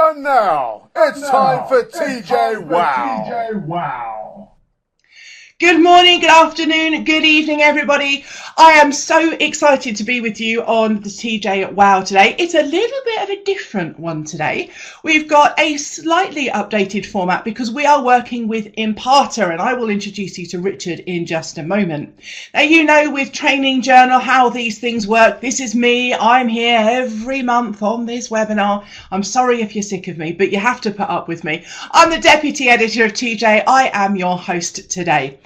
And now, it's time for TJ Wow. Good morning, good afternoon, good evening, everybody. I am so excited to be with you on the TJ Wow today. It's a little bit of a different one today. We've got a slightly updated format because we are working with Imparter, and I will introduce you to Richard in just a moment. Now, you know with Training Journal how these things work. This is me. I'm here every month on this webinar. I'm sorry if you're sick of me, but you have to put up with me. I'm the Deputy Editor of TJ. I am your host today.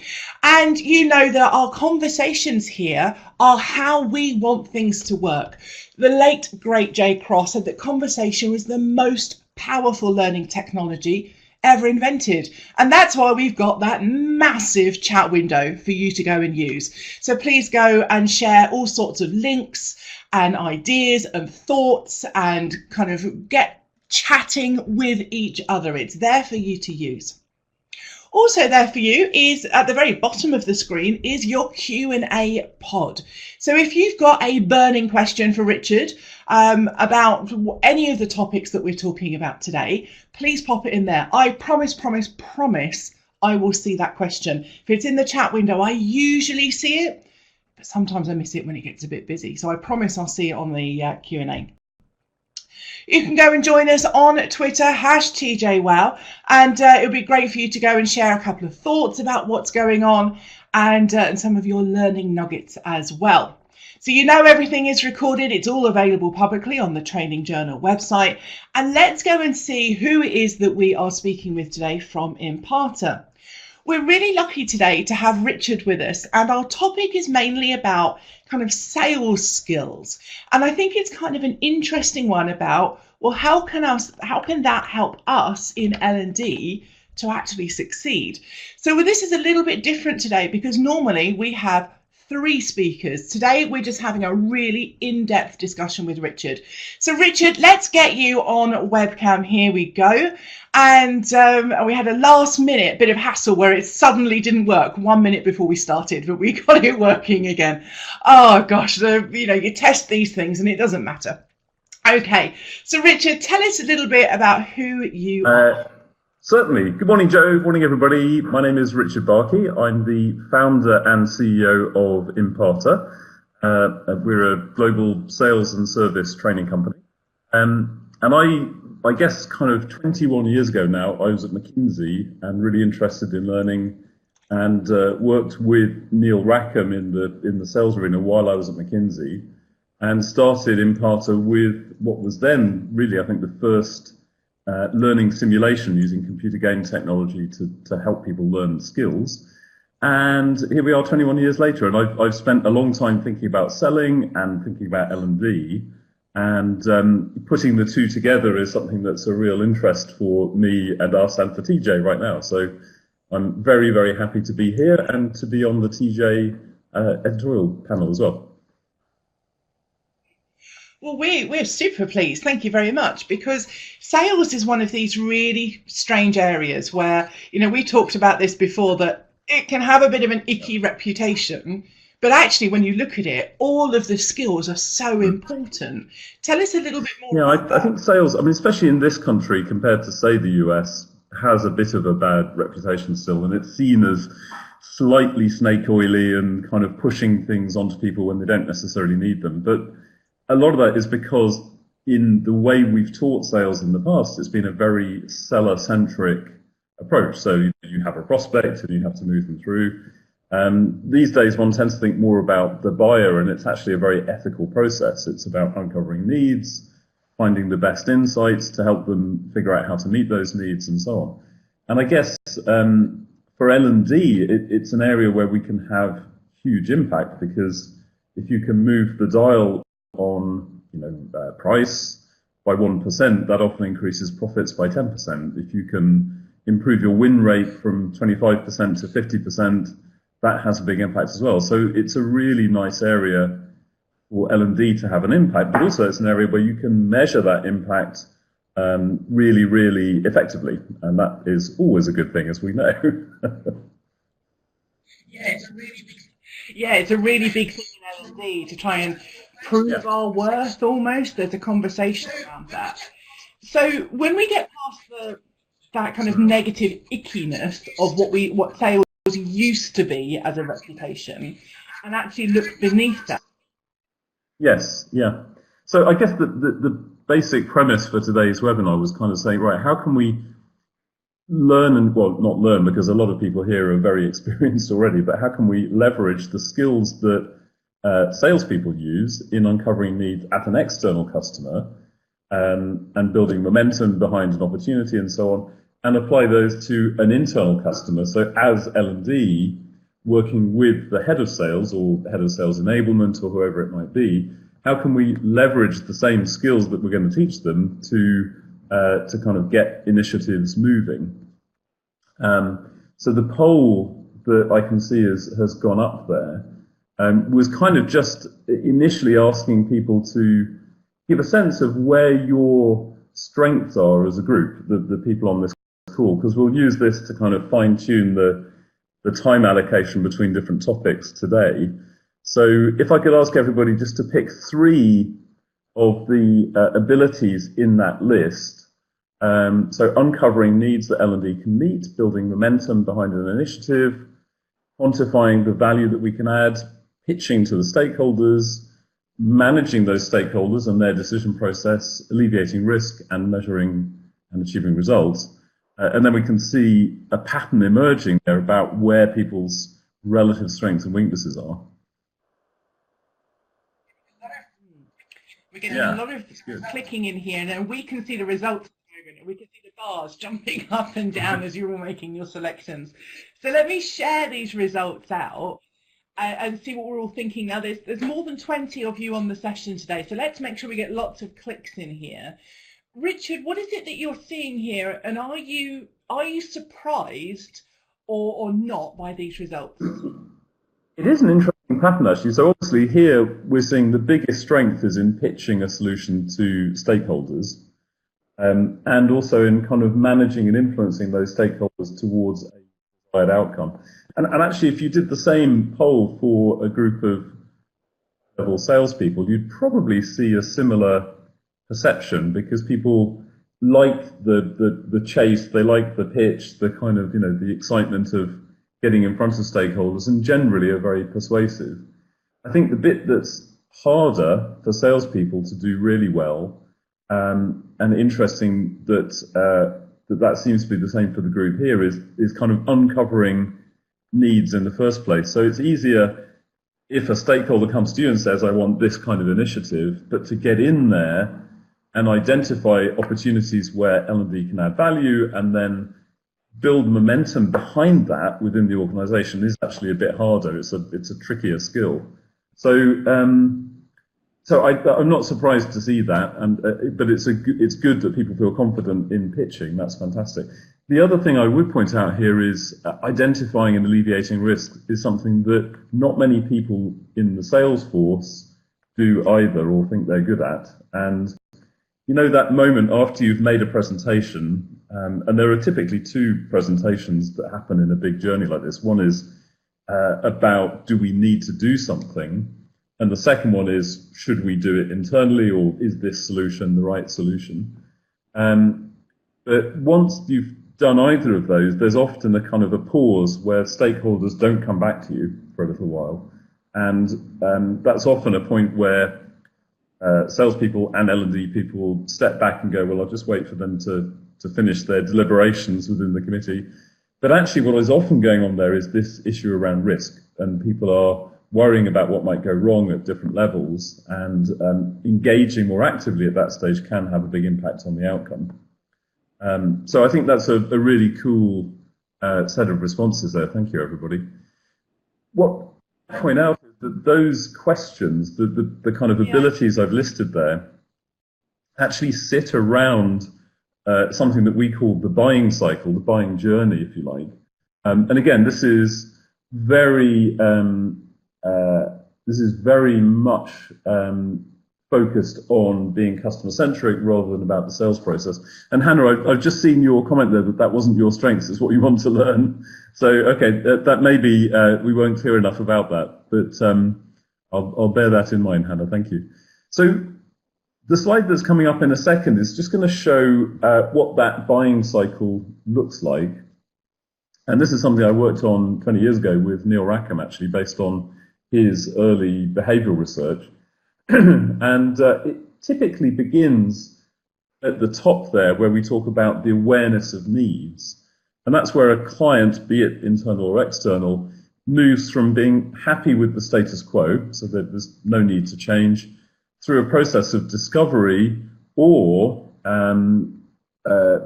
And you know that our conversations here are how we want things to work. The late, great Jay Cross said that conversation was the most powerful learning technology ever invented. And that's why we've got that massive chat window for you to go and use. So please go and share all sorts of links and ideas and thoughts and kind of get chatting with each other. It's there for you to use. Also there for you is at the very bottom of the screen is your Q&A pod. So if you've got a burning question for Richard about any of the topics that we're talking about today, please pop it in there. I promise I will see that question. If it's in the chat window, I usually see it, but sometimes I miss it when it gets a bit busy. So I promise I'll see it on the Q&A. You can go and join us on Twitter, #TJWow, and it would be great for you to go and share a couple of thoughts about what's going on and some of your learning nuggets as well. So you know everything is recorded. It's all available publicly on the Training Journal website. And let's go and see who it is that we are speaking with today from Imparter. We're really lucky today to have Richard with us, and our topic is mainly about kind of sales skills. And I think it's kind of an interesting one about, well, how can that help us in L&D to actually succeed? So this is a little bit different today because normally we have 3 speakers. Today we're just having a really in-depth discussion with Richard. So Richard, let's get you on webcam. Here we go. And we had a last minute bit of hassle where it suddenly didn't work 1 minute before we started, but we got it working again. Oh gosh, you test these things and it doesn't matter. Okay, so Richard, tell us a little bit about who you are. Certainly. Good morning, Joe. Morning, everybody. My name is Richard Barkey. I'm the founder and CEO of Imparter. We're a global sales and service training company. And I guess kind of 21 years ago now, I was at McKinsey and really interested in learning and worked with Neil Rackham in the sales arena while I was at McKinsey and started Imparter with what was then really, I think, the first learning simulation using computer game technology to help people learn skills. And here we are 21 years later, and I've spent a long time thinking about selling and thinking about L&D, and putting the two together is something that's a real interest for me and us and for TJ right now. So I'm very, very happy to be here and to be on the TJ editorial panel as well. Well, we're super pleased. Thank you very much, because sales is one of these really strange areas where, we talked about this before, that it can have a bit of an icky reputation, but actually when you look at it, all of the skills are so important. Tell us a little bit more about that. I think sales, especially in this country compared to, say, the US, has a bit of a bad reputation still, and it's seen as slightly snake oily and kind of pushing things onto people when they don't necessarily need them. But a lot of that is because in the way we've taught sales in the past, it's been a very seller-centric approach. So you have a prospect and you have to move them through. These days, one tends to think more about the buyer, and it's actually a very ethical process. It's about uncovering needs, finding the best insights to help them figure out how to meet those needs, and so on. And I guess for L&D, it's an area where we can have huge impact, because if you can move the dial on price by 1%, that often increases profits by 10%. If you can improve your win rate from 25% to 50%, that has a big impact as well. So it's a really nice area for L&D to have an impact, but also it's an area where you can measure that impact really, really effectively, and that is always a good thing, as we know. It's a really big thing in L&D to try and prove our worth almost. There's a conversation around that. So when we get past that kind of negative ickiness of what sales used to be as a reputation, and actually look beneath that. Yes, yeah. So I guess the basic premise for today's webinar was kind of saying, right, how can we learn and, well, not learn because a lot of people here are very experienced already, but how can we leverage the skills that salespeople use in uncovering needs at an external customer and building momentum behind an opportunity and so on, and apply those to an internal customer. So as L&D, working with the head of sales or head of sales enablement or whoever it might be, how can we leverage the same skills that we're going to teach them to kind of get initiatives moving? So the poll that I can see has gone up there was kind of just initially asking people to give a sense of where your strengths are as a group, the people on this call, because we'll use this to kind of fine-tune the time allocation between different topics today. So if I could ask everybody just to pick 3 of the abilities in that list. So uncovering needs that L&D can meet, building momentum behind an initiative, quantifying the value that we can add, pitching to the stakeholders, managing those stakeholders and their decision process, alleviating risk, and measuring and achieving results. And then we can see a pattern emerging there about where people's relative strengths and weaknesses are. We're getting a lot of clicking in here, and we can see the results. We can see the bars jumping up and down as you're all making your selections. So let me share these results out and see what we're all thinking. Now, there's more than 20 of you on the session today, so let's make sure we get lots of clicks in here. Richard, what is it that you're seeing here, and are you surprised or not by these results? It is an interesting pattern, actually. So obviously here we're seeing the biggest strength is in pitching a solution to stakeholders, and also in kind of managing and influencing those stakeholders towards a desired outcome. And actually, if you did the same poll for a group of level salespeople, you'd probably see a similar perception, because people like the chase, they like the pitch, the kind of, the excitement of getting in front of stakeholders, and generally are very persuasive. I think the bit that's harder for salespeople to do really well, and interesting that seems to be the same for the group here, is kind of uncovering needs in the first place. So it's easier if a stakeholder comes to you and says, I want this kind of initiative, but to get in there and identify opportunities where L&D can add value and then build momentum behind that within the organization is actually a bit harder. It's a trickier skill. So I'm not surprised to see that, but it's good that people feel confident in pitching. That's fantastic. The other thing I would point out here is identifying and alleviating risk is something that not many people in the sales force do either, or think they're good at. And that moment after you've made a presentation, and there are typically 2 presentations that happen in a big journey like this. One is about, do we need to do something? And the second one is, should we do it internally, or is this solution the right solution? But once you've done either of those, there's often a kind of a pause where stakeholders don't come back to you for a little while. And that's often a point where salespeople and L&D people will step back and go, well, I'll just wait for them to finish their deliberations within the committee. But actually what is often going on there is this issue around risk, and people are worrying about what might go wrong at different levels, and engaging more actively at that stage can have a big impact on the outcome. So I think that's a really cool set of responses there. Thank you, everybody. What I point out is that those questions, the kind of abilities I've listed there, actually sit around something that we call the buying cycle, the buying journey, if you like. And again, this is very much focused on being customer-centric rather than about the sales process. And Hannah, I've just seen your comment there that wasn't your strengths, it's what you want to learn. So, okay, that may be, we weren't clear enough about that, but I'll bear that in mind, Hannah, thank you. So the slide that's coming up in a second is just going to show what that buying cycle looks like. And this is something I worked on 20 years ago with Neil Rackham, actually, based on his early behavioral research. And it typically begins at the top there, where we talk about the awareness of needs. And that's where a client, be it internal or external, moves from being happy with the status quo, so that there's no need to change, through a process of discovery, or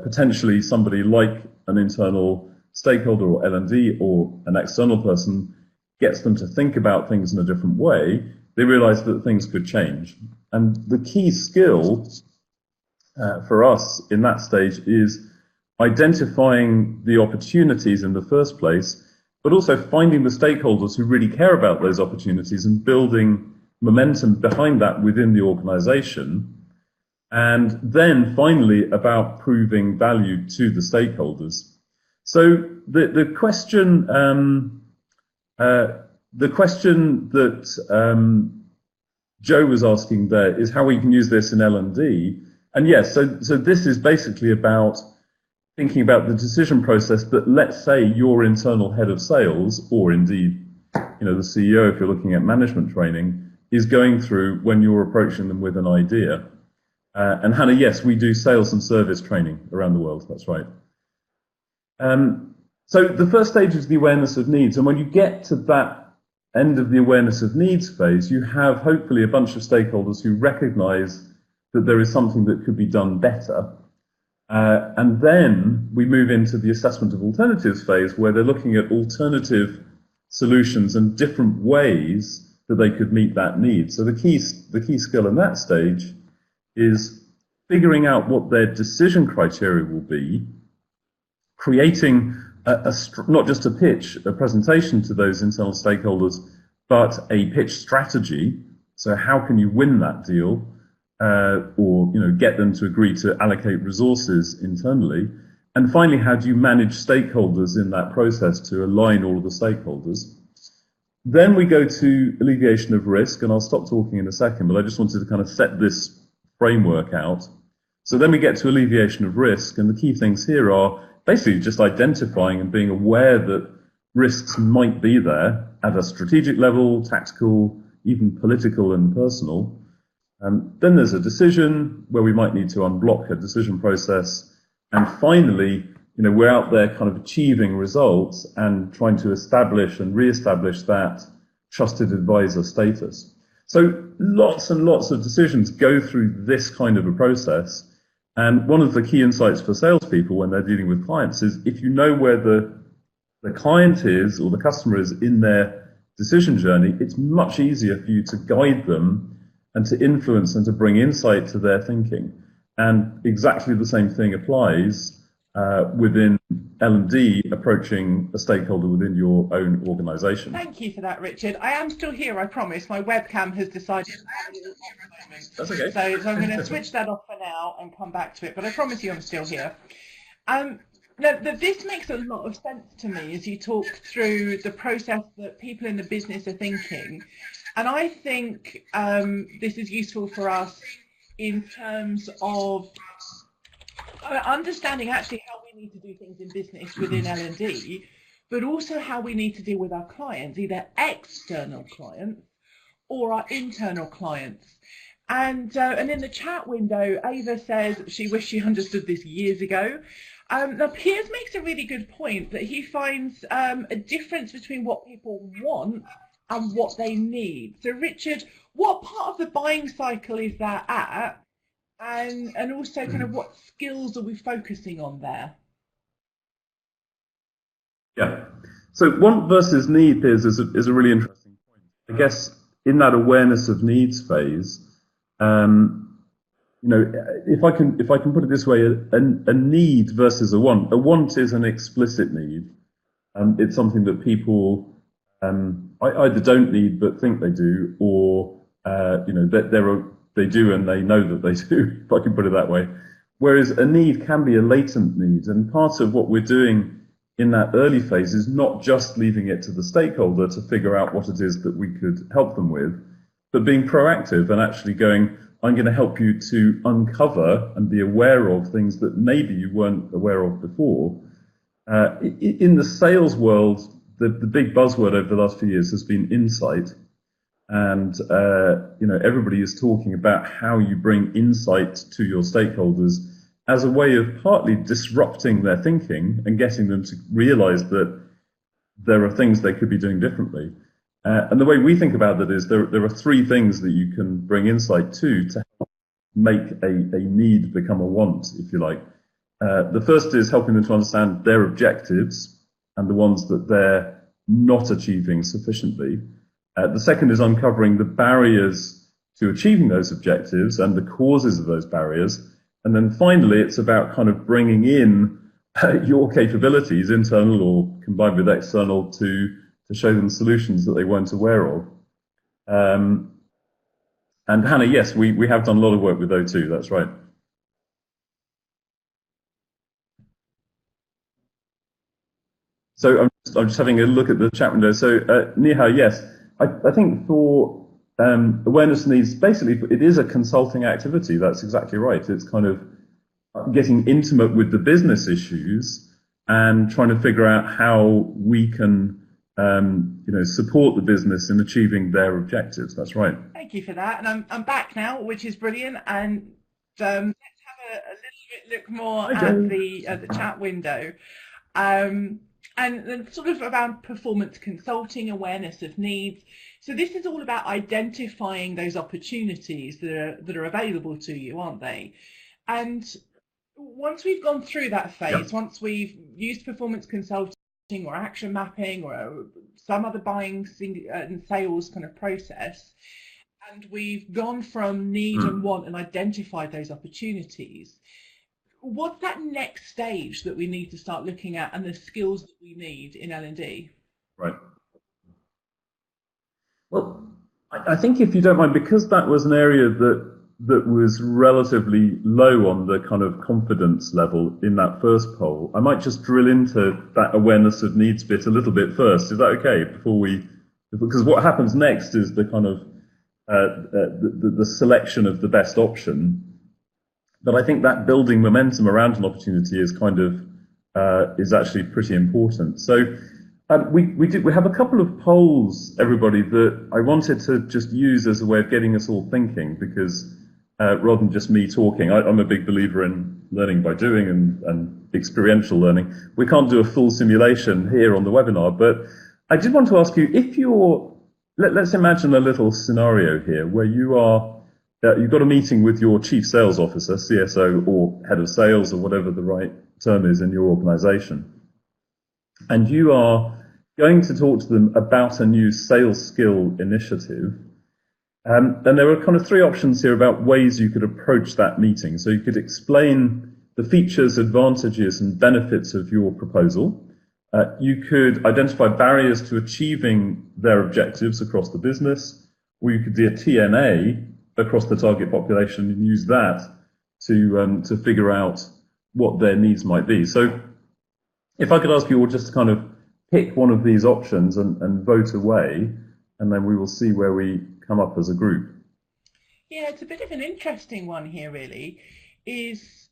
potentially somebody like an internal stakeholder or L&D or an external person gets them to think about things in a different way. They realize that things could change. And the key skill for us in that stage is identifying the opportunities in the first place, but also finding the stakeholders who really care about those opportunities and building momentum behind that within the organization. And then finally about proving value to the stakeholders. So the question that Joe was asking there is how we can use this in L&D. And yes, so this is basically about thinking about the decision process that, let's say, your internal head of sales, or indeed, the CEO, if you're looking at management training, is going through when you're approaching them with an idea. And Hannah, yes, we do sales and service training around the world. That's right. So the first stage is the awareness of needs. And when you get to that end of the awareness of needs phase, you have hopefully a bunch of stakeholders who recognize that there is something that could be done better. And then we move into the assessment of alternatives phase, where they're looking at alternative solutions and different ways that they could meet that need. So the key skill in that stage is figuring out what their decision criteria will be, creating not just a pitch, a presentation to those internal stakeholders, but a pitch strategy. So how can you win that deal, or get them to agree to allocate resources internally? And finally, how do you manage stakeholders in that process to align all of the stakeholders? Then we go to alleviation of risk, and I'll stop talking in a second, but I just wanted to kind of set this framework out. So then we get to alleviation of risk, and the key things here are basically just identifying and being aware that risks might be there at a strategic level, tactical, even political and personal. Then there's a decision where we might need to unblock a decision process. And finally, we're out there kind of achieving results and trying to establish and re-establish that trusted advisor status. So lots and lots of decisions go through this kind of a process. And one of the key insights for salespeople when they're dealing with clients is if you know where the client is or the customer is in their decision journey, it's much easier for you to guide them and to influence and to bring insight to their thinking. And exactly the same thing applies within L&D, approaching a stakeholder within your own organization. Thank you for that, Richard. I am still here, I promise. My webcam has decided to That's okay. So I'm going to switch that off for now and come back to it, but I promise you I'm still here. This makes a lot of sense to me as you talk through the process that people in the business are thinking. And I think this is useful for us in terms of understanding actually how we need to do things in business within L&D, but also how we need to deal with our clients, either external clients or our internal clients. And in the chat window, Ava says she wished she understood this years ago. Now, Piers makes a really good point that he finds a difference between what people want and what they need. So, Richard, what part of the buying cycle is that at? And also kind of what skills are we focusing on there? Yeah. So want versus need is a really interesting point. I guess in that awareness of needs phase, if I can put it this way, a need versus a want. A want is an explicit need. It's something that people either don't need but think they do, or they do and they know that they do, if I can put it that way. Whereas a need can be a latent need, and part of what we're doing in that early phase is not just leaving it to the stakeholder to figure out what it is that we could help them with, but being proactive and actually going, I'm going to help you to uncover and be aware of things that maybe you weren't aware of before. In the sales world, the big buzzword over the last few years has been insight. And, everybody is talking about how you bring insight to your stakeholders as a way of partly disrupting their thinking and getting them to realize that there are things they could be doing differently. And the way we think about that is there are three things that you can bring insight to help make a need become a want, if you like. The first is helping them to understand their objectives and the ones that they're not achieving sufficiently. The second is uncovering the barriers to achieving those objectives and the causes of those barriers. And then finally, it's about kind of bringing in your capabilities, internal or combined with external, to show them solutions that they weren't aware of. And Hannah, yes, we have done a lot of work with O2, that's right. So I'm just having a look at the chat window. So Neha, yes, I think for awareness needs, basically it is a consulting activity. That's exactly right. It's kind of getting intimate with the business issues and trying to figure out how we can support the business in achieving their objectives. That's right. Thank you for that. And I'm back now, which is brilliant. And let's have a little bit look more at the chat window. And then sort of around performance consulting, awareness of needs. So this is all about identifying those opportunities that are available to you, aren't they? And once we've gone through that phase, once we've used performance consulting or action mapping or some other buying and sales kind of process, and we've gone from need and want and identified those opportunities, what's that next stage that we need to start looking at and the skills that we need in L&D? Right. Well, I think if you don't mind, because that was an area that was relatively low on the kind of confidence level in that first poll, I might just drill into that awareness of needs bit a little bit first. Is that okay? Because what happens next is the kind of the selection of the best option. But I think that building momentum around an opportunity is kind of is actually pretty important. So we have a couple of polls, everybody, that I wanted to just use as a way of getting us all thinking, because rather than just me talking, I'm a big believer in learning by doing and experiential learning. We can't do a full simulation here on the webinar, but I did want to ask you, if let's imagine a little scenario here where you've got a meeting with your chief sales officer, CSO, or head of sales, or whatever the right term is in your organization. And you are going to talk to them about a new sales skill initiative. And there are kind of three options here about ways you could approach that meeting. So you could explain the features, advantages, and benefits of your proposal. You could identify barriers to achieving their objectives across the business, or you could do a TNA across the target population and use that to figure out what their needs might be. So if I could ask you all just to kind of pick one of these options and vote away, and then we will see where we come up as a group. Yeah, it's a bit of an interesting one here, really, is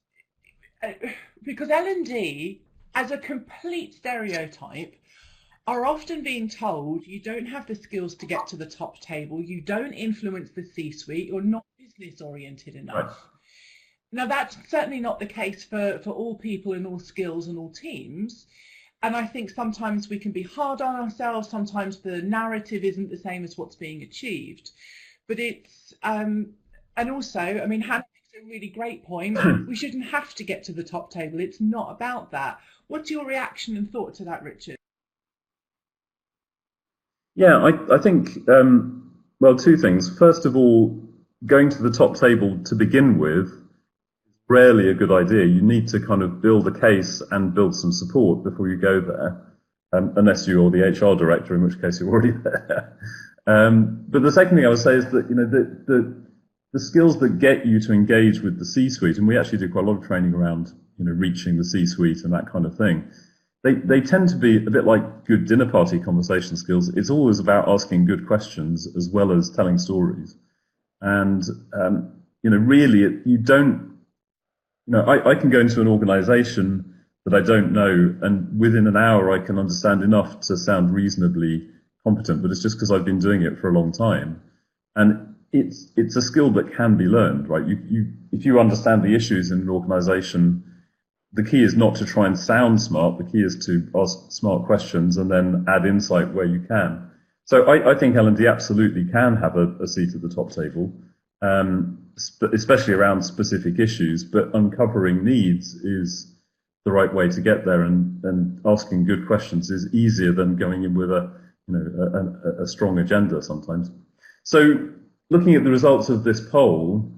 because L&D, as a complete stereotype, are often being told you don't have the skills to get to the top table, you don't influence the C-suite, you're not business oriented enough. Right. Now, that's certainly not the case for all people in all skills and all teams. And I think sometimes we can be hard on ourselves. Sometimes the narrative isn't the same as what's being achieved. But it's, and also, I mean, Hannah makes a really great point. We shouldn't have to get to the top table. It's not about that. What's your reaction and thought to that, Richard? Yeah, I think, well, two things. First of all, going to the top table to begin with is rarely a good idea. You need to kind of build a case and build some support before you go there, unless you're the HR director, in which case you're already there. But the second thing I would say is that, you know, the skills that get you to engage with the C-suite, and we actually do quite a lot of training around, you know, reaching the C-suite and that kind of thing. They tend to be a bit like good dinner party conversation skills. It's always about asking good questions as well as telling stories. And, really, you don't, I can go into an organization that I don't know, and within an hour I can understand enough to sound reasonably competent, but it's just because I've been doing it for a long time. And it's a skill that can be learned, right? If you understand the issues in an organization, the key is not to try and sound smart. The key is to ask smart questions and then add insight where you can. So I think L&D absolutely can have a seat at the top table, especially around specific issues, but uncovering needs is the right way to get there, and asking good questions is easier than going in with a strong agenda sometimes. So looking at the results of this poll,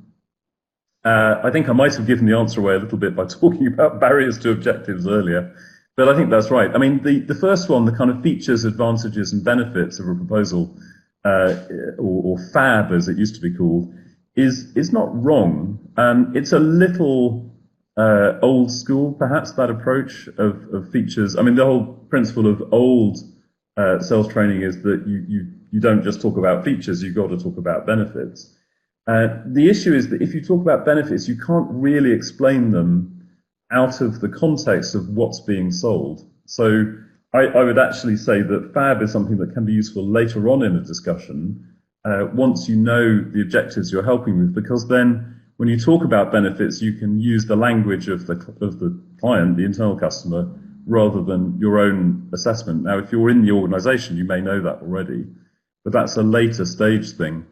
I think I might have given the answer away a little bit by talking about barriers to objectives earlier, but I think that's right. I mean, the first one, the kind of features, advantages and benefits of a proposal, or FAB as it used to be called, is not wrong. It's a little old school, perhaps, that approach of features. I mean, the whole principle of old sales training is that you don't just talk about features, you've got to talk about benefits. The issue is that if you talk about benefits, you can't really explain them out of the context of what's being sold. So I would actually say that FAB is something that can be useful later on in a discussion, once you know the objectives you're helping with, because then when you talk about benefits, you can use the language of the client, the internal customer, rather than your own assessment. Now, if you're in the organization, you may know that already, but that's a later stage thing.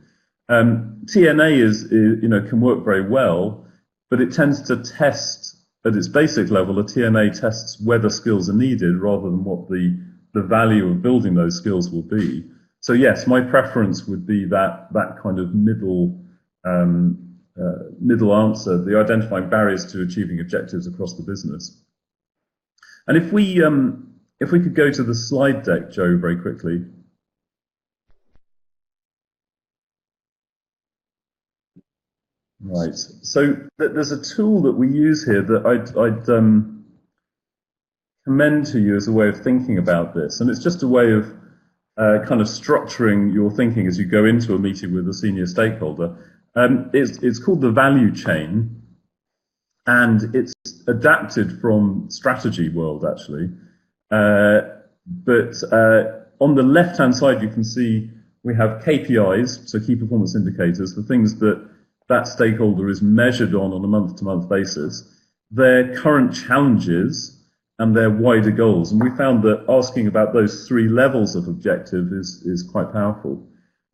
TNA can work very well, but it tends to test at its basic level. A TNA tests whether skills are needed rather than what the value of building those skills will be. So yes, my preference would be that kind of middle answer, the identifying barriers to achieving objectives across the business. And if we could go to the slide deck, Joe, very quickly. Right. So there's a tool that we use here that I'd commend to you as a way of thinking about this, and it's just a way of kind of structuring your thinking as you go into a meeting with a senior stakeholder. It's called the value chain, and it's adapted from strategy world, actually. But on the left-hand side, you can see we have KPIs, so key performance indicators, the things that stakeholder is measured on a month-to-month basis, their current challenges, and their wider goals. And we found that asking about those three levels of objective is quite powerful.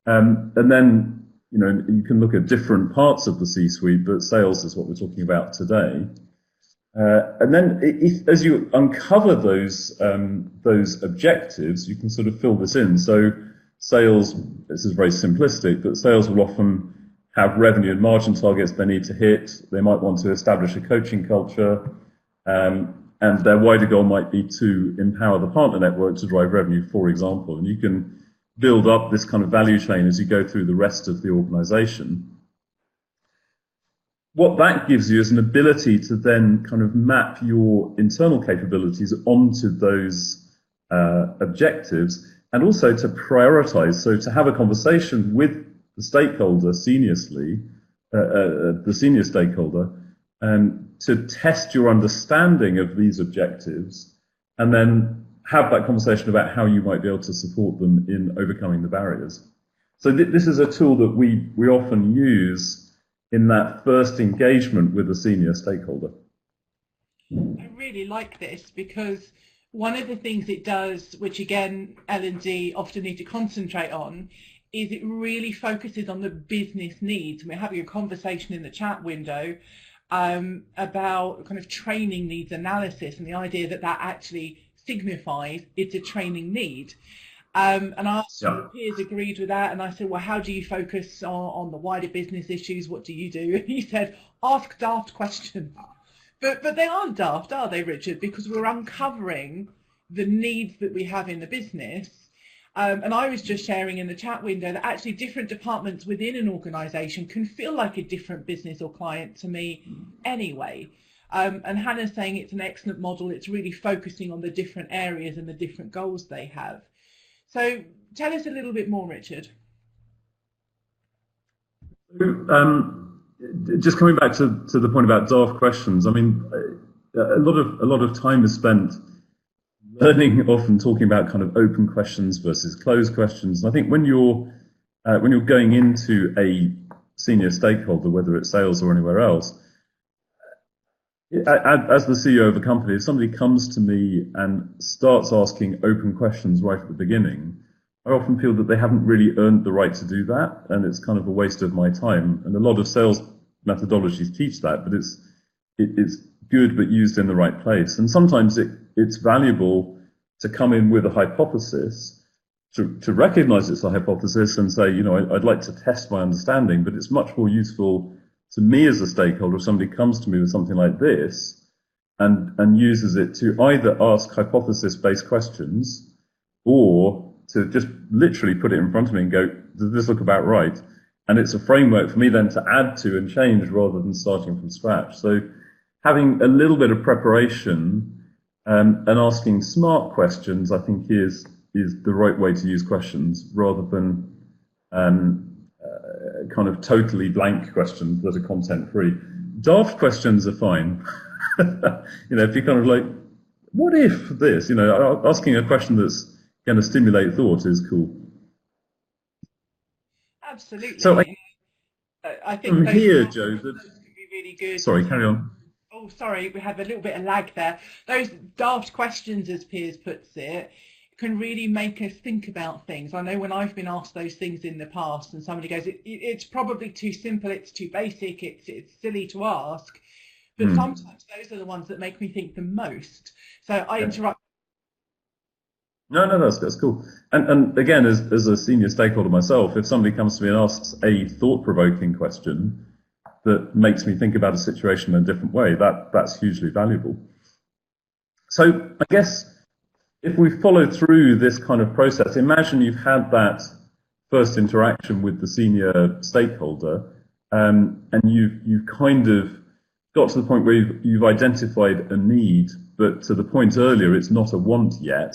And then, you can look at different parts of the C-suite, but sales is what we're talking about today. And then as you uncover those objectives, you can sort of fill this in. So sales, this is very simplistic, but sales will often have revenue and margin targets they need to hit. They might want to establish a coaching culture, and their wider goal might be to empower the partner network to drive revenue, for example. And you can build up this kind of value chain as you go through the rest of the organization. What that gives you is an ability to then kind of map your internal capabilities onto those objectives, and also to prioritize. So to have a conversation with the stakeholder seniorly, the senior stakeholder, to test your understanding of these objectives, and then have that conversation about how you might be able to support them in overcoming the barriers. So this is a tool that we often use in that first engagement with a senior stakeholder. I really like this, because one of the things it does, which again L&D often need to concentrate on, is it really focuses on the business needs. And we're having a conversation in the chat window about kind of training needs analysis, and the idea that actually signifies it's a training need. And our peers agreed with that, and I said, well, how do you focus on the wider business issues? What do you do? And he said, ask daft questions. But they aren't daft, are they, Richard? Because we're uncovering the needs that we have in the business. And I was just sharing in the chat window that actually different departments within an organisation can feel like a different business or client to me anyway. And Hannah's saying it's an excellent model. It's really focusing on the different areas and the different goals they have. So tell us a little bit more, Richard. just coming back to the point about daft questions, I mean, a lot of time is spent learning, often talking about kind of open questions versus closed questions. And I think when you're going into a senior stakeholder, whether it's sales or anywhere else, as the CEO of a company, if somebody comes to me and starts asking open questions right at the beginning, I often feel that they haven't really earned the right to do that, and it's kind of a waste of my time. And a lot of sales methodologies teach that, but it's good but used in the right place. And sometimes it's valuable to come in with a hypothesis, to recognize it's a hypothesis and say, I'd like to test my understanding, but it's much more useful to me as a stakeholder if somebody comes to me with something like this and uses it to either ask hypothesis-based questions or to just literally put it in front of me and go, does this look about right? And it's a framework for me then to add to and change rather than starting from scratch. So having a little bit of preparation and asking smart questions, I think is the right way to use questions rather than kind of totally blank questions that are content free. Daft questions are fine. If you're kind of like, what if this? Asking a question that's going to stimulate thought is cool. Absolutely. So I think here, Joe, could be really good. Sorry, carry on. Oh, sorry, we have a little bit of lag there. Those daft questions, as Piers puts it, can really make us think about things. I know when I've been asked those things in the past and somebody goes, it's probably too simple, it's too basic, it's silly to ask. But sometimes those are the ones that make me think the most. So I interrupt. No, that's cool. And again, as a senior stakeholder myself, if somebody comes to me and asks a thought-provoking question that makes me think about a situation in a different way, that's hugely valuable. So I guess if we follow through this kind of process, imagine you've had that first interaction with the senior stakeholder, and you've kind of got to the point where you've identified a need, but to the point earlier, it's not a want yet.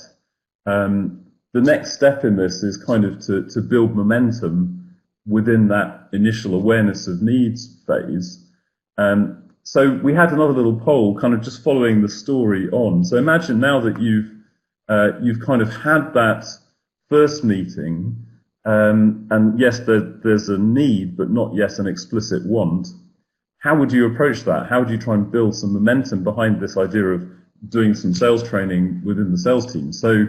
The next step in this is kind of to build momentum within that initial awareness of needs phase. So we had another little poll kind of just following the story on. So imagine now that you've kind of had that first meeting, and yes, there's a need, but not yet an explicit want. How would you approach that? How would you try and build some momentum behind this idea of doing some sales training within the sales team? So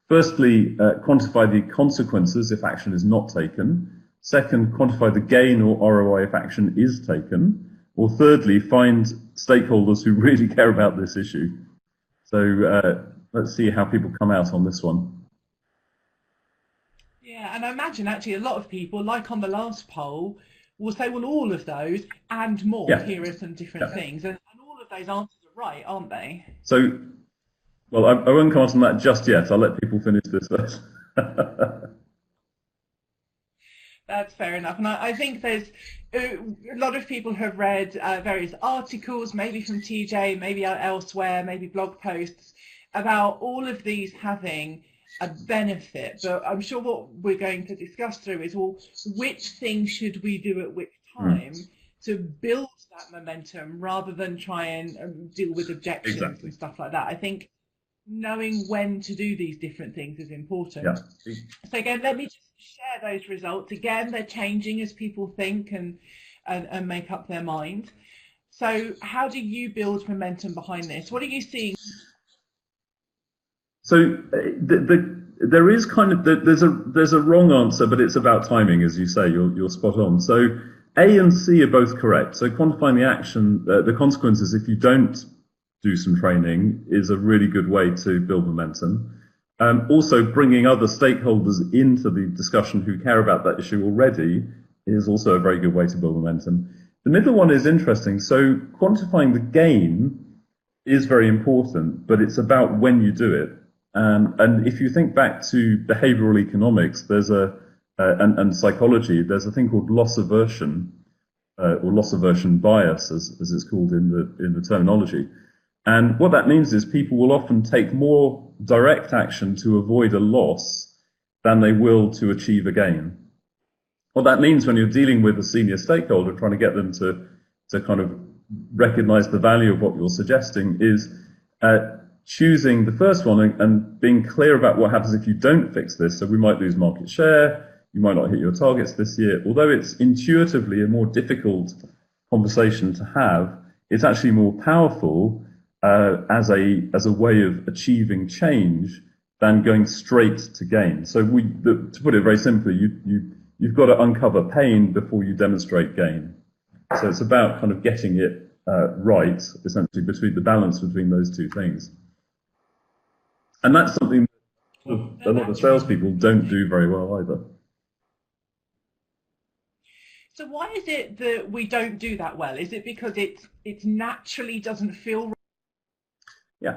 firstly, quantify the consequences if action is not taken. Second, quantify the gain or ROI if action is taken. Or thirdly, find stakeholders who really care about this issue. So let's see how people come out on this one. Yeah, and I imagine actually a lot of people, like on the last poll, will say, well, all of those and more. Yeah. Here are some different things. And all of those answers are right, aren't they? So, well, I won't comment on that just yet. I'll let people finish this first. That's fair enough. And I think there's a lot of people have read various articles, maybe from TJ, maybe elsewhere, maybe blog posts, about all of these having a benefit. But I'm sure what we're going to discuss through is, well, which things should we do at which time to build that momentum rather than try and deal with objections and stuff like that. I think knowing when to do these different things is important. Yeah. So again, let me just share those results. Again, they're changing as people think and make up their mind. So how do you build momentum behind this? What are you seeing? So there is kind of there's a wrong answer, but it's about timing, as you say. You're spot on. So A and C are both correct. So quantifying the action, the consequences if you don't do some training is a really good way to build momentum. Also, bringing other stakeholders into the discussion who care about that issue already is also a very good way to build momentum. The middle one is interesting. So quantifying the gain is very important, but it's about when you do it. And if you think back to behavioral economics, there's and psychology, there's a thing called loss aversion, or loss aversion bias, as it's called in the terminology. And what that means is people will often take more direct action to avoid a loss than they will to achieve a gain. what that means when you're dealing with a senior stakeholder, trying to get them to kind of recognize the value of what you're suggesting, is choosing the first one and being clear about what happens if you don't fix this. So we might lose market share, you might not hit your targets this year. Although it's intuitively a more difficult conversation to have, it's actually more powerful as a way of achieving change than going straight to gain. So to put it very simply, you've got to uncover pain before you demonstrate gain. So it's about kind of getting it right, essentially, between the balance between those two things. And that's something that a lot of salespeople don't do very well either. So why is it that we don't do that well? Is it because it naturally doesn't feel right?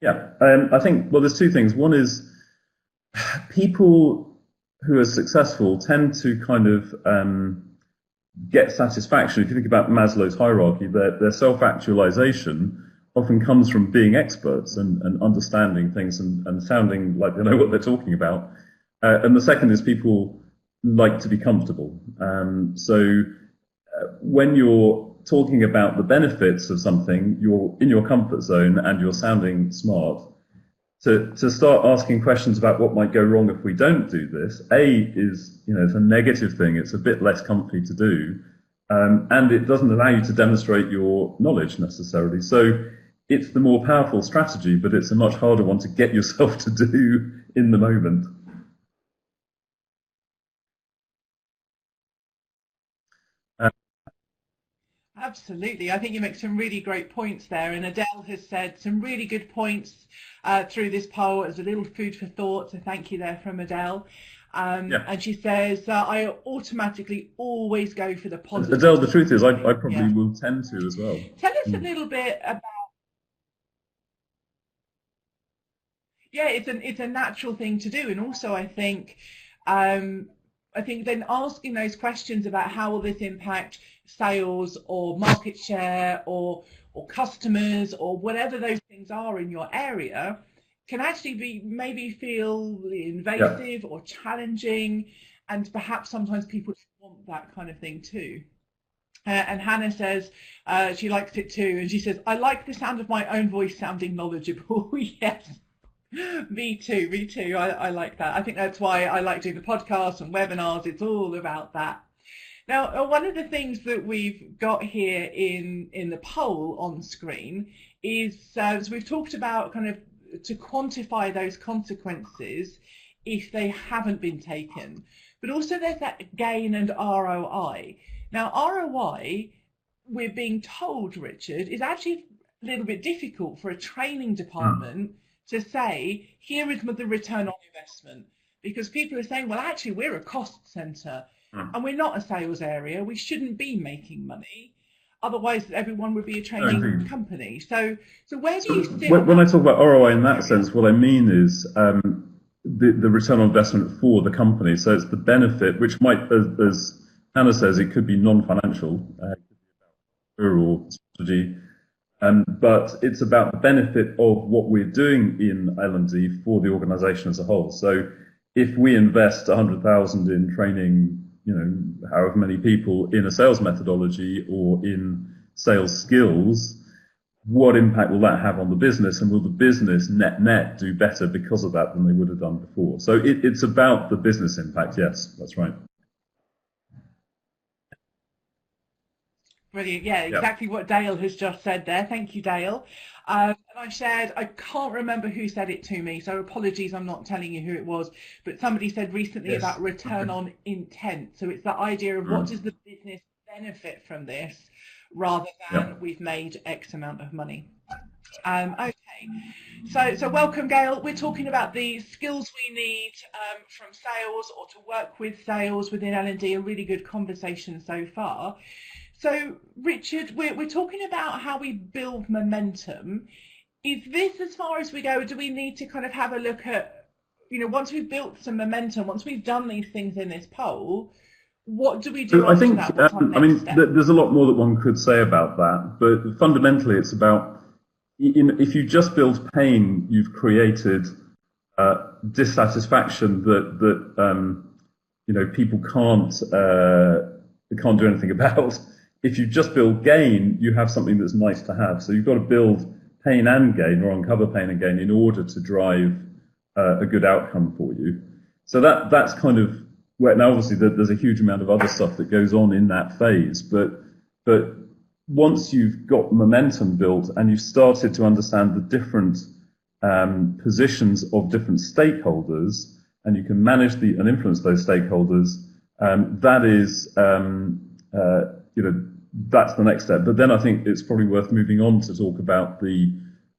Yeah. I think, well, there's two things. One is people who are successful tend to kind of get satisfaction. If you think about Maslow's hierarchy, their self-actualization often comes from being experts and understanding things and sounding like they know what they're talking about. And the second is people like to be comfortable. So when you're talking about the benefits of something, you're in your comfort zone and you're sounding smart. To start asking questions about what might go wrong if we don't do this, is, it's a negative thing. It's a bit less comfy to do. And it doesn't allow you to demonstrate your knowledge necessarily. So it's the more powerful strategy, but it's a much harder one to get yourself to do in the moment. Absolutely. I think you make some really great points there. And Adele has said some really good points through this poll as a little food for thought. So thank you there from Adele. And she says, I automatically always go for the positive. Adele, the truth is, I probably will tend to as well. Tell us a little bit about. Yeah, it's a natural thing to do. And also, I think then asking those questions about how will this impact sales or market share or customers or whatever those things are in your area can actually be maybe feel invasive or challenging, and perhaps sometimes people want that kind of thing too. And Hannah says she likes it too, and she says, I like the sound of my own voice sounding knowledgeable. Yes. Me too. I like that. I think that's why I like doing the podcasts and webinars. It's all about that. Now, one of the things that we've got here in the poll on screen is, so we've talked about kind of to quantify those consequences if they haven't been taken, but also there's that gain and ROI. Now, ROI, we're being told, Richard, is actually a little bit difficult for a training department to say, here is the return on investment, because people are saying, well, actually, we're a cost centre and we're not a sales area. We shouldn't be making money. Otherwise, everyone would be a training company. So where do you sit? When I talk about ROI in that sense, what I mean is the return on investment for the company. So it's the benefit, which might, as Hannah says, it could be non-financial, or strategy. But it's about the benefit of what we're doing in L&D for the organisation as a whole. So if we invest 100,000 in training, however many people in a sales methodology or in sales skills, what impact will that have on the business? And will the business net do better because of that than they would have done before? So it's about the business impact. Yes, that's right. Brilliant. Yeah, exactly what Dale has just said there. Thank you, Dale. And I shared, I can't remember who said it to me, so apologies, I'm not telling you who it was, but somebody said recently about return on intent. So it's the idea of what does the business benefit from this rather than we've made X amount of money. Okay, so welcome, Gail. We're talking about the skills we need from sales or to work with sales within L&D. A really good conversation so far. So, Richard, we're talking about how we build momentum. Is this as far as we go? Do we need to kind of have a look at, once we've built some momentum, once we've done these things in this poll, what do we do? I think, there's a lot more that one could say about that, but fundamentally it's about, if you just build pain, you've created dissatisfaction that people can't do anything about. If you just build gain, you have something that's nice to have. So you've got to build pain and gain, or uncover pain and gain, in order to drive a good outcome for you. So that's kind of where, now obviously there's a huge amount of other stuff that goes on in that phase, but once you've got momentum built and you've started to understand the different positions of different stakeholders, and you can manage and influence those stakeholders, that is, that's the next step. But then I think it's probably worth moving on to talk about the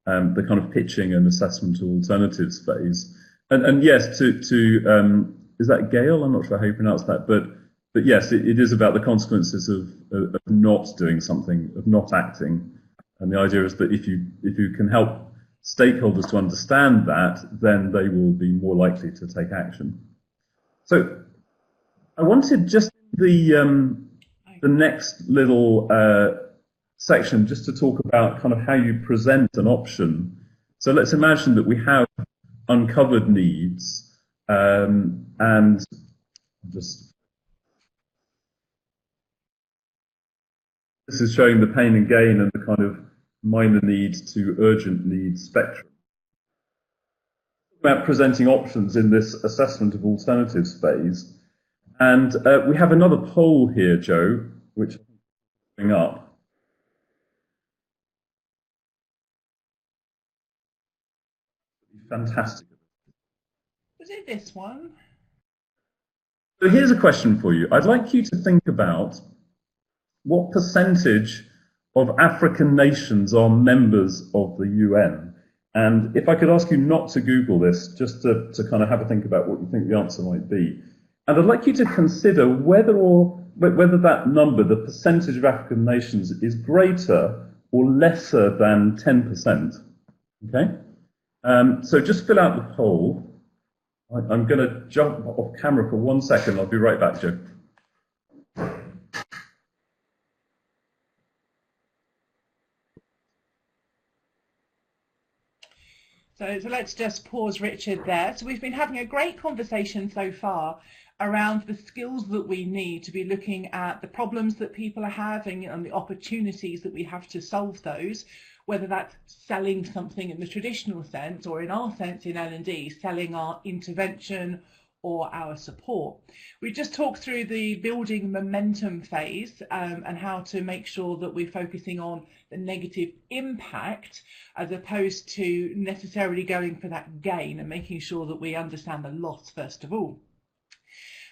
kind of pitching and assessment of alternatives phase. And yes, is that Gail? I'm not sure how you pronounce that, but yes, it is about the consequences of not doing something, of not acting. And the idea is that if you can help stakeholders to understand that, then they will be more likely to take action. So I wanted just the next little section just to talk about kind of how you present an option. So let's imagine that we have uncovered needs, and just this is showing the pain and gain and the kind of minor needs to urgent needs spectrum. About presenting options in this assessment of alternatives phase. And we have another poll here, Joe, which I'm bring up. Fantastic. Was it this one? So here's a question for you. I'd like you to think about what percentage of African nations are members of the UN. And if I could ask you not to Google this, just to kind of have a think about what you think the answer might be. And I'd like you to consider whether that number, the percentage of African nations, is greater or lesser than 10%. Okay? So just fill out the poll. I'm going to jump off camera for 1 second. I'll be right back, Joe. So let's just pause Richard there. So we've been having a great conversation so far around the skills that we need to be looking at the problems that people are having and the opportunities that we have to solve those, whether that's selling something in the traditional sense, or in our sense in L&D, selling our intervention or our support. We just talked through the building momentum phase and how to make sure that we're focusing on the negative impact as opposed to necessarily going for that gain, and making sure that we understand the loss first of all.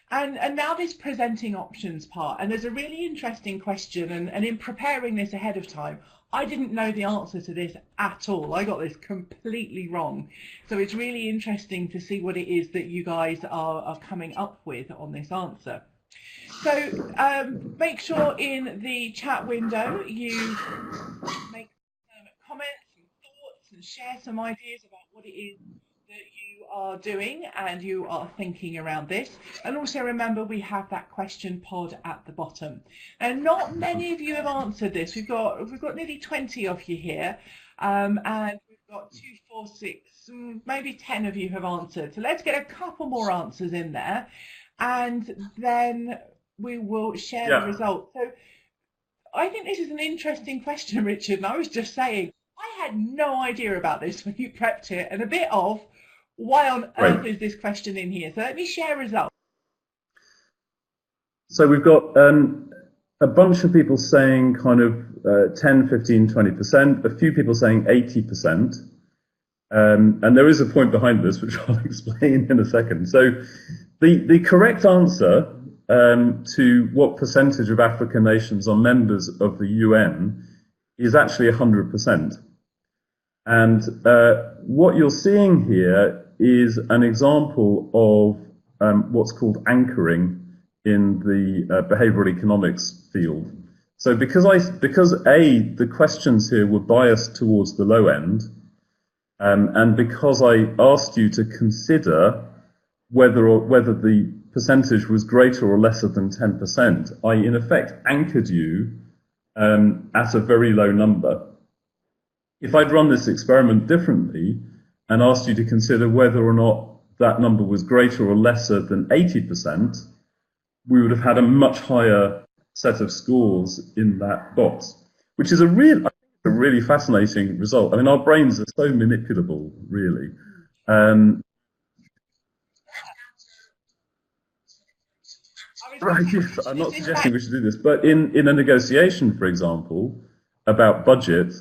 And now this presenting options part, and there's a really interesting question, and in preparing this ahead of time, I didn't know the answer to this at all. I got this completely wrong. So it's really interesting to see what it is that you guys are coming up with on this answer. So make sure in the chat window you make some comments and thoughts and share some ideas about what it is that you are doing and you are thinking around this. And also remember, we have that question pod at the bottom. And not many of you have answered this. We've got nearly 20 of you here, and we've got 2, 4, 6, maybe 10 of you have answered. So let's get a couple more answers in there, and then we will share the results. So I think this is an interesting question, Richard, and I was just saying, I had no idea about this when you prepped it, and a bit of why on earth is this question in here? So let me share results. So we've got a bunch of people saying kind of 10, 15, 20%, a few people saying 80%. And there is a point behind this, which I'll explain in a second. So the correct answer to what percentage of African nations are members of the UN is actually 100%. And what you're seeing here is an example of what's called anchoring in the behavioral economics field. So because the questions here were biased towards the low end, and because I asked you to consider whether the percentage was greater or lesser than 10%, I in effect anchored you at a very low number. If I'd run this experiment differently and asked you to consider whether or not that number was greater or lesser than 80%, we would have had a much higher set of scores in that box, which is a really fascinating result. I mean, our brains are so manipulable, really. Right, yes, I'm not suggesting we should do this, but in a negotiation, for example, about budget,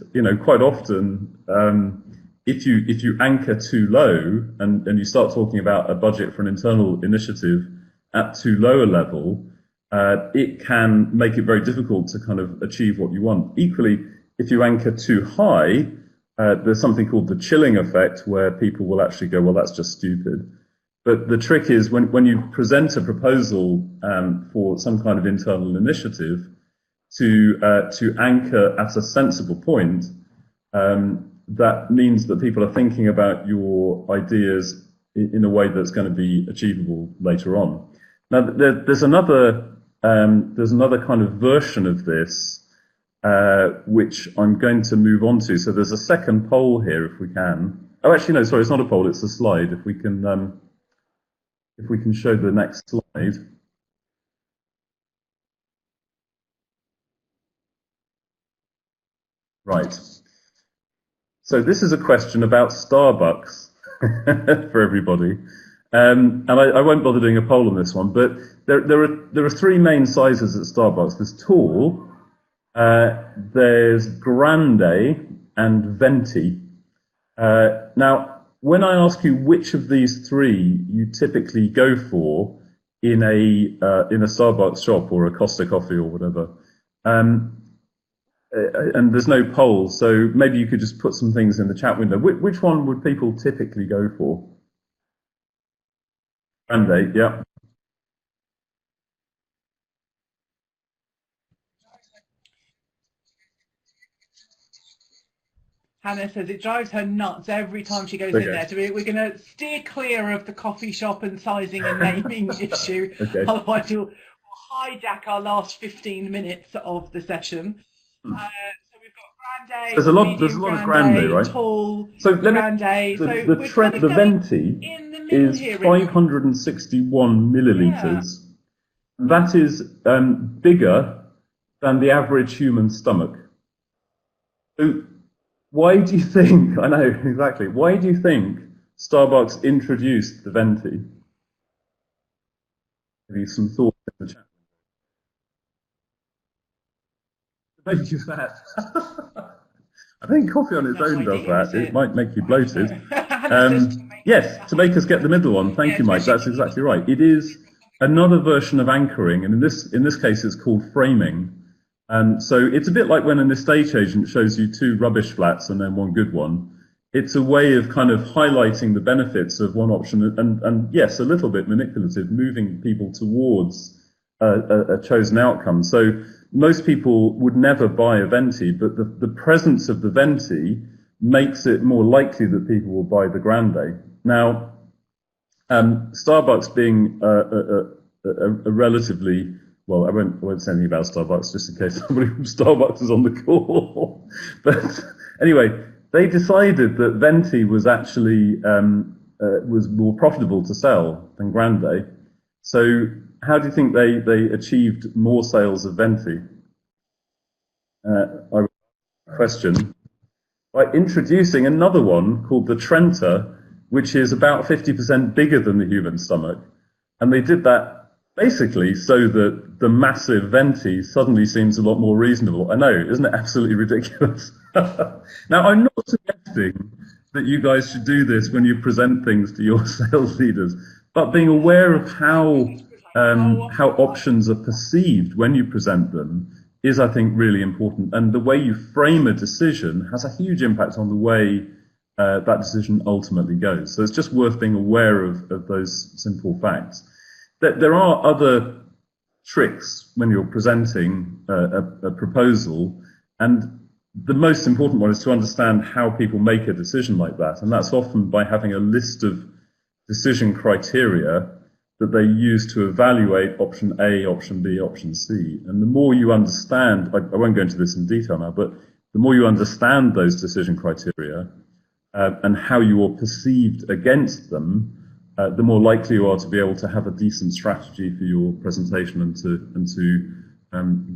quite often, if you anchor too low and you start talking about a budget for an internal initiative at too low a level, it can make it very difficult to kind of achieve what you want. Equally, if you anchor too high, there's something called the chilling effect, where people will actually go, well, that's just stupid. But the trick is when you present a proposal for some kind of internal initiative to anchor at a sensible point, that means that people are thinking about your ideas in a way that's going to be achievable later on. Now, there's another kind of version of this which I'm going to move on to. So there's a second poll here, if we can. Oh, actually, no, sorry, it's not a poll; it's a slide. If we can show the next slide. Right. So this is a question about Starbucks for everybody. And I won't bother doing a poll on this one, but there are three main sizes at Starbucks. There's tall, there's grande, and venti. Now, when I ask you which of these three you typically go for in a Starbucks shop or a Costa Coffee or whatever, and there's no poll, so maybe you could just put some things in the chat window. Which one would people typically go for? Grande, yeah. Hannah says it drives her nuts every time she goes in there. So we're going to steer clear of the coffee shop and sizing and naming issue. Okay. Otherwise, we'll hijack our last 15 minutes of the session. So we've got grande. There's a lot of grande, right? Tall, so grande. The venti is 561 milliliters. Yeah. That is bigger than the average human stomach. So why do you think, I know, exactly, why do you think Starbucks introduced the venti? Maybe some thoughts in the chat. Make you fat. I think coffee on its own does that. It might make you bloated. Yes, to make us get the middle one. Thank you, Mike. That's exactly right. It is another version of anchoring, and in this case, it's called framing. So it's a bit like when an estate agent shows you two rubbish flats and then one good one. It's a way of kind of highlighting the benefits of one option and yes, a little bit manipulative, moving people towards a chosen outcome. So most people would never buy a venti, but the presence of the venti makes it more likely that people will buy the grande. Now, Starbucks being a relatively, well, I won't say anything about Starbucks just in case somebody from Starbucks is on the call. But anyway, they decided that venti was actually was more profitable to sell than grande. So how do you think they achieved more sales of venti? Question. By introducing another one called the Trenta, which is about 50% bigger than the human stomach. And they did that basically so that the massive venti suddenly seems a lot more reasonable. I know, isn't it absolutely ridiculous? Now, I'm not suggesting that you guys should do this when you present things to your sales leaders, but being aware of how options are perceived when you present them is, I think, really important. And the way you frame a decision has a huge impact on the way that decision ultimately goes. So it's just worth being aware of those simple facts. There are other tricks when you're presenting a proposal, and the most important one is to understand how people make a decision like that, and that's often by having a list of decision criteria that they use to evaluate option A, option B, option C. And the more you understand, I won't go into this in detail now, but the more you understand those decision criteria and how you are perceived against them, the more likely you are to be able to have a decent strategy for your presentation and to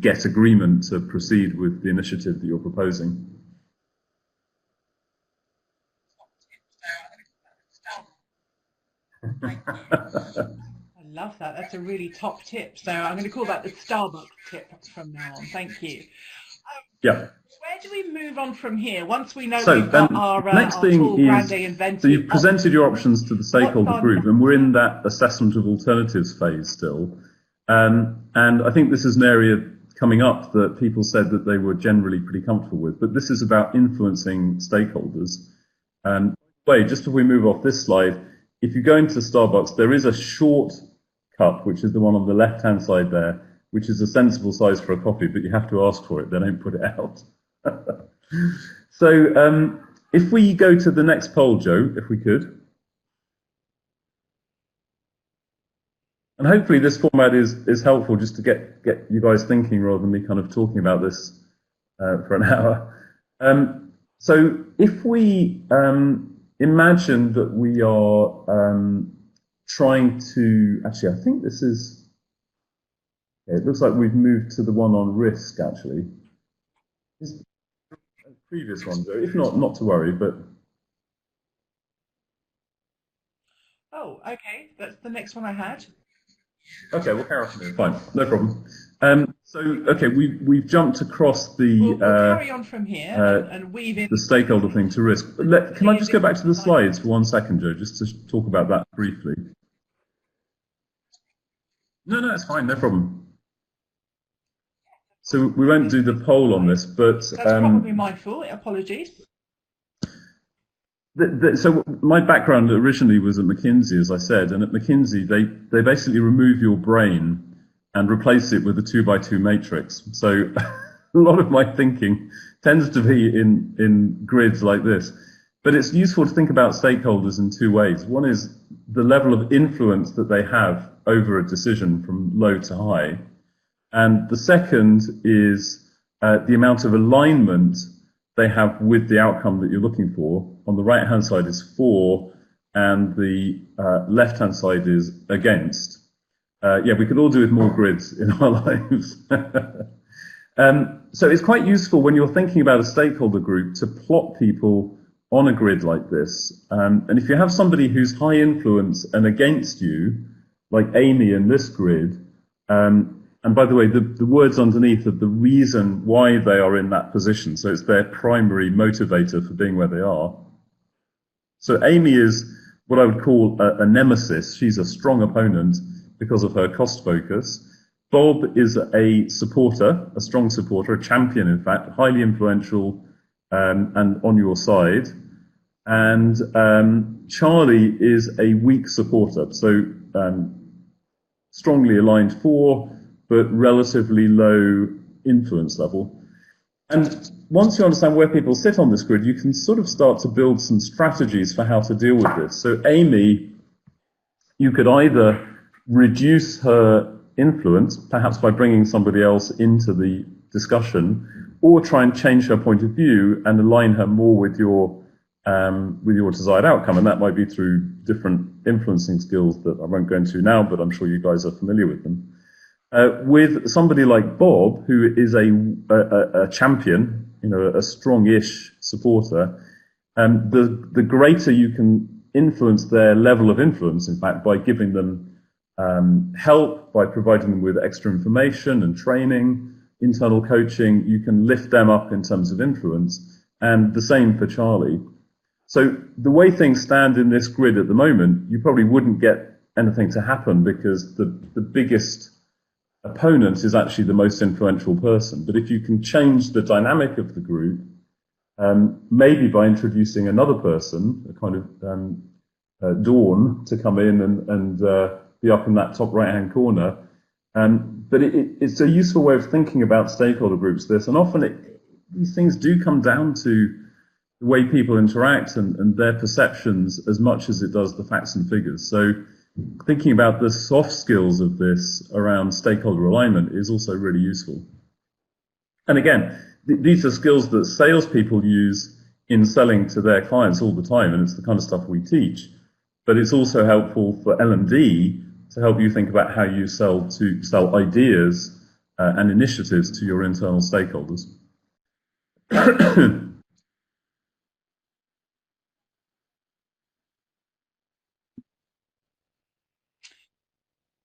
get agreement to proceed with the initiative that you're proposing. I love that. That's a really top tip. So I'm going to call that the Starbucks tip from now on. Thank you. Yeah. Where do we move on from here? Once we know So we've got our next thing tool grande is, invented. so you've presented your options to the stakeholder group, and we're in that assessment of alternatives phase still. And I think this is an area coming up that people said that they were generally pretty comfortable with, but this is about influencing stakeholders. And by the way, just before we move off this slide, if you go into Starbucks, there is a short cup, which is the one on the left-hand side there, which is a sensible size for a coffee, but you have to ask for it. They don't put it out. So if we go to the next poll, Joe, if we could. And hopefully this format is helpful just to get you guys thinking rather than me kind of talking about this for an hour. So if we imagine that we are trying to, actually I think this is, it looks like we've moved to the one on risk actually. Is the previous one, Joe? If not to worry, but. Oh, okay, that's the next one I had. Okay, we'll carry on. Fine, no problem. So, okay, we've jumped across the we'll carry on from here and weave in the stakeholder thing to risk. But can I just go back to the slides for 1 second, Joe, just to talk about that briefly? No, it's fine, no problem. So we won't do the poll on this, but that's probably my fault. Apologies. So my background originally was at McKinsey, as I said, and at McKinsey they basically remove your brain and replace it with a 2x2 matrix. So a lot of my thinking tends to be in grids like this. But it's useful to think about stakeholders in two ways. One is the level of influence that they have over a decision from low to high. And the second is the amount of alignment they have with the outcome that you're looking for. On the right-hand side is for, and the left-hand side is against. Yeah, we could all do with more grids in our lives. So it's quite useful when you're thinking about a stakeholder group to plot people on a grid like this. And if you have somebody who's high influence and against you, like Amy in this grid, and by the way, the words underneath are the reason why they are in that position. So it's their primary motivator for being where they are. So Amy is what I would call a nemesis. She's a strong opponent because of her cost focus. Bob is a supporter, a strong supporter, a champion, in fact, highly influential and on your side. And Charlie is a weak supporter, so strongly aligned for, but relatively low influence level. And once you understand where people sit on this grid, you can sort of start to build some strategies for how to deal with this. So Amy, you could either reduce her influence, perhaps by bringing somebody else into the discussion, or try and change her point of view and align her more with your desired outcome. And that might be through different influencing skills that I won't go into now, but I'm sure you guys are familiar with them. With somebody like Bob, who is a champion, a strong-ish supporter, the greater you can influence their level of influence, in fact, by giving them help, by providing them with extra information and training, internal coaching, you can lift them up in terms of influence, and the same for Charlie. So the way things stand in this grid at the moment, you probably wouldn't get anything to happen because the biggest opponent is actually the most influential person. But if you can change the dynamic of the group, maybe by introducing another person, a kind of Dawn, to come in and be up in that top right-hand corner. But it's a useful way of thinking about stakeholder groups, this, and often these things do come down to the way people interact and their perceptions as much as it does the facts and figures. So thinking about the soft skills of this around stakeholder alignment is also really useful. And again, these are skills that salespeople use in selling to their clients all the time, and it's the kind of stuff we teach. but it's also helpful for L&D to help you think about how you sell ideas and initiatives to your internal stakeholders.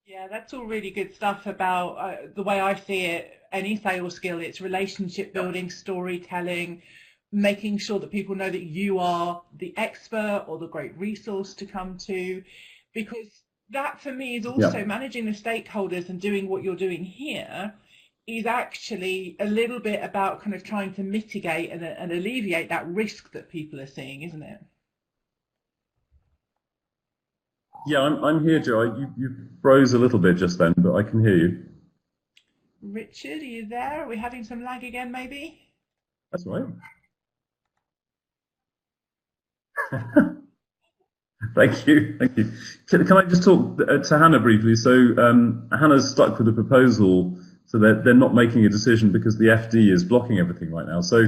Yeah, that's all really good stuff about the way I see it. Any sales skill, it's relationship building, storytelling, making sure that people know that you are the expert or the great resource to come to, because that for me is also managing the stakeholders, and doing what you're doing here is actually a little bit about kind of trying to mitigate and alleviate that risk that people are seeing, isn't it? Yeah, I'm here, Joe. You froze a little bit just then, but I can hear you. Richard, are you there? Are we having some lag again, maybe? That's right. Thank you. Thank you. Can I just talk to Hannah briefly? So Hannah's stuck with a proposal, so they're not making a decision because the FD is blocking everything right now. So,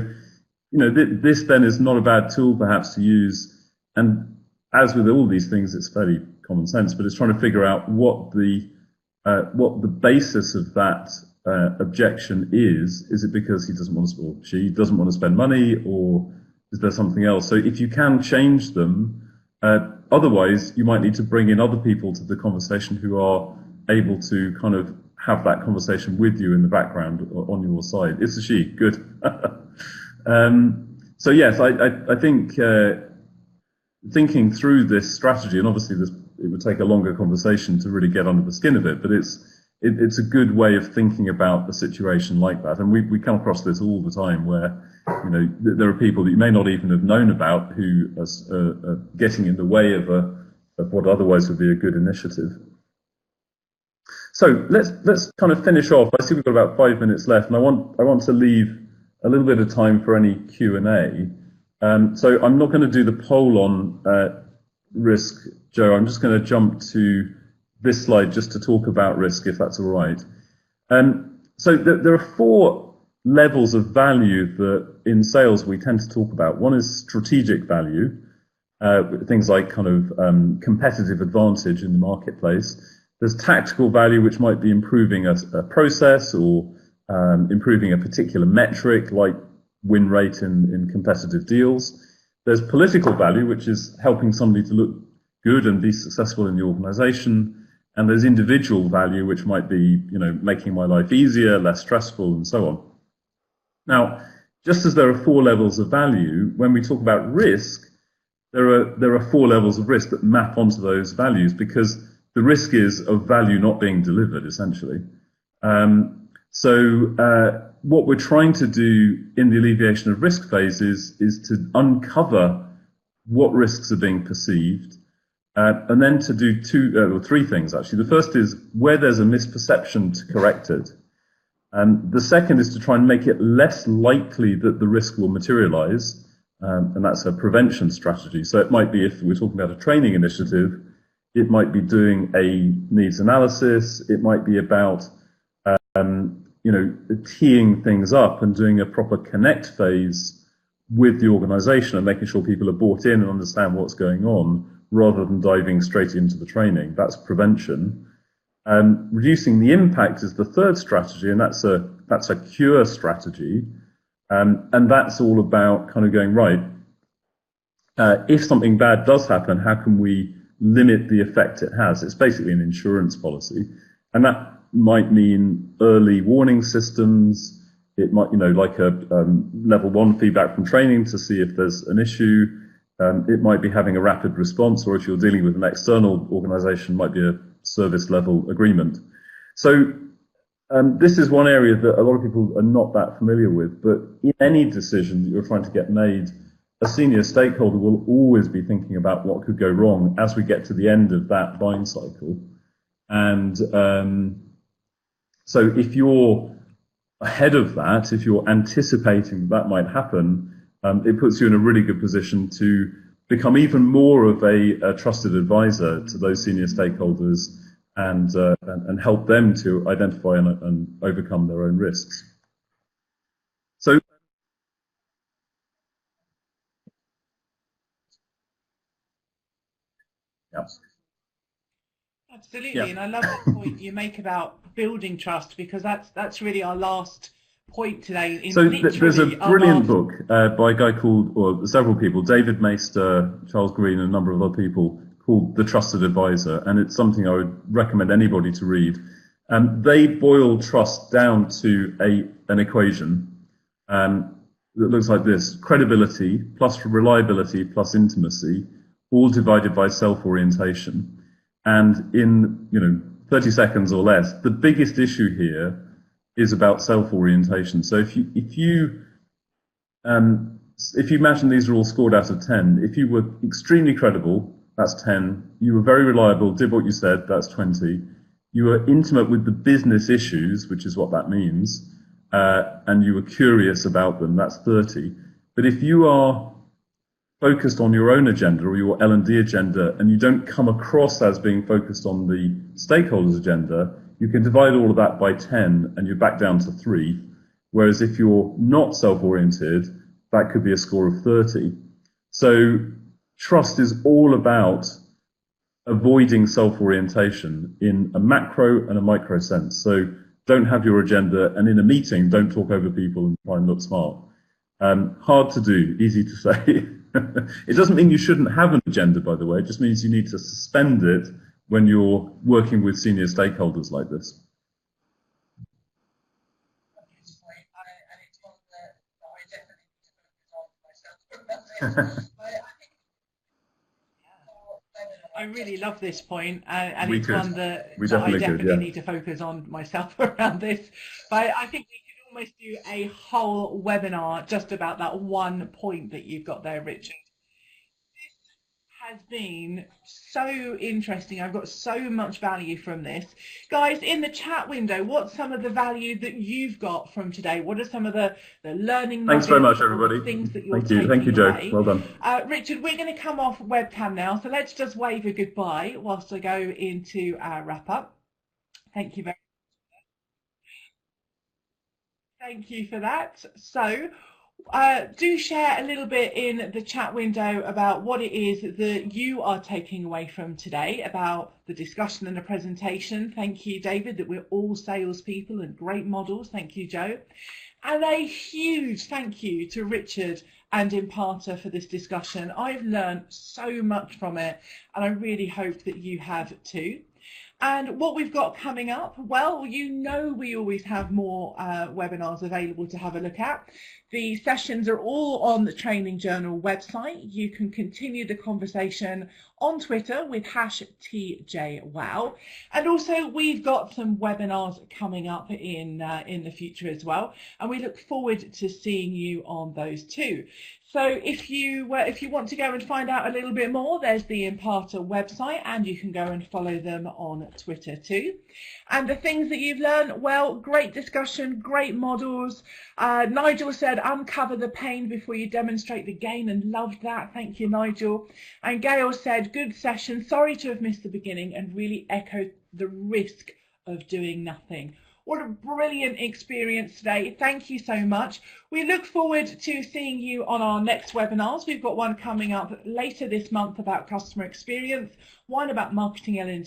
this then is not a bad tool perhaps to use. And as with all these things, it's fairly common sense, but it's trying to figure out what the basis of that objection is. Is it because he doesn't want to, or she doesn't want to spend money, or is there something else? So if you can change them, otherwise you might need to bring in other people to the conversation who are able to kind of have that conversation with you in the background on your side. It's a she. Good. So yes, I think thinking through this strategy, and obviously it would take a longer conversation to really get under the skin of it, but it's a good way of thinking about a situation like that. And we come across this all the time where, there are people that you may not even have known about who are getting in the way of what otherwise would be a good initiative. So let's kind of finish off. I see we've got about 5 minutes left, and I want to leave a little bit of time for any Q&A. So I'm not going to do the poll on risk, Joe. I'm just going to jump to this slide just to talk about risk, if that's all right. So there are 4 levels of value that in sales we tend to talk about. One is strategic value, things like kind of competitive advantage in the marketplace. There's tactical value, which might be improving a process or improving a particular metric like win rate in competitive deals. There's political value, which is helping somebody to look good and be successful in the organization. And there's individual value, which might be, making my life easier, less stressful, and so on. Now, just as there are 4 levels of value, when we talk about risk, there are 4 levels of risk that map onto those values, because the risk is of value not being delivered, essentially. So what we're trying to do in the alleviation of risk phase is to uncover what risks are being perceived, and then to do 2 or 3 things, actually. The first is where there's a misperception, to correct it. The second is to try and make it less likely that the risk will materialize, and that's a prevention strategy. So it might be, if we're talking about a training initiative, it might be doing a needs analysis. It might be about, teeing things up and doing a proper connect phase with the organization and making sure people are bought in and understand what's going on, rather than diving straight into the training. That's prevention. Reducing the impact is the third strategy, and that's a cure strategy. And that's all about kind of going, right, if something bad does happen, how can we limit the effect it has? It's basically an insurance policy. And that might mean early warning systems. It might, like a level 1 feedback from training to see if there's an issue. It might be having a rapid response, or if you're dealing with an external organization, might be a service level agreement. So this is one area that a lot of people are not that familiar with, but in any decision that you're trying to get made, a senior stakeholder will always be thinking about what could go wrong as we get to the end of that buying cycle. And so if you're ahead of that, if you're anticipating that might happen, it puts you in a really good position to become even more of a trusted advisor to those senior stakeholders and help them to identify and overcome their own risks. So, yeah. Absolutely, Yeah. and I love the point you make about building trust, because that's really our last point today. In So there's a literally our brilliant last- book by a guy called, or several people, David Maister, Charles Green, and a number of other people, called The Trusted Advisor, and it's something I would recommend anybody to read. They boil trust down to an equation that looks like this: credibility plus reliability plus intimacy, all divided by self-orientation. And in 30 seconds or less, the biggest issue here is about self-orientation. So if you imagine these are all scored out of 10, if you were extremely credible, that's 10. You were very reliable, did what you said, that's 20. You were intimate with the business issues, which is what that means, and you were curious about them, that's 30. But if you are focused on your own agenda or your L&D agenda, and you don't come across as being focused on the stakeholders' agenda, you can divide all of that by 10 and you're back down to 3. Whereas if you're not self-oriented, that could be a score of 30. So trust is all about avoiding self-orientation in a macro and a micro sense. So don't have your agenda, and in a meeting, don't talk over people and try and look smart. Hard to do, easy to say. It doesn't mean you shouldn't have an agenda, by the way. It just means you need to suspend it when you're working with senior stakeholders like this. I really love this point, and We it's could. one that We I definitely could, definitely yeah. need to focus on myself around this. But I think we could almost do a whole webinar just about that one point that you've got there, Richard. Has been so interesting. I've got so much value from this. Guys, in the chat window, what's some of the value that you've got from today? What are some of the learning Thanks very much, nuggets or everybody. things that you're Thank you, Joe. away? Well done. Richard, we're going to come off webcam now, so let's just wave a goodbye whilst I go into our wrap up. Thank you very much. Thank you for that. So do share a little bit in the chat window about what it is that you are taking away from today about the discussion and the presentation. Thank you, David, that we're all salespeople and great models. Thank you, Joe. And a huge thank you to Richard and Imparter for this discussion. I've learned so much from it, and I really hope that you have too. And what we've got coming up, well, we always have more webinars available to have a look at. The sessions are all on the Training Journal website. You can continue the conversation on Twitter with #TJWow. And also we've got some webinars coming up in the future as well. And we look forward to seeing you on those too. So if you want to go and find out a little bit more, there's the Imparter website, and you can go and follow them on Twitter too. And the things that you've learned, well, great discussion, great models. Nigel said, uncover the pain before you demonstrate the gain, and loved that. Thank you, Nigel. And Gail said, good session. Sorry to have missed the beginning, and really echoed the risk of doing nothing. What a brilliant experience today. Thank you so much. We look forward to seeing you on our next webinars. We've got one coming up later this month about customer experience, one about marketing L&D.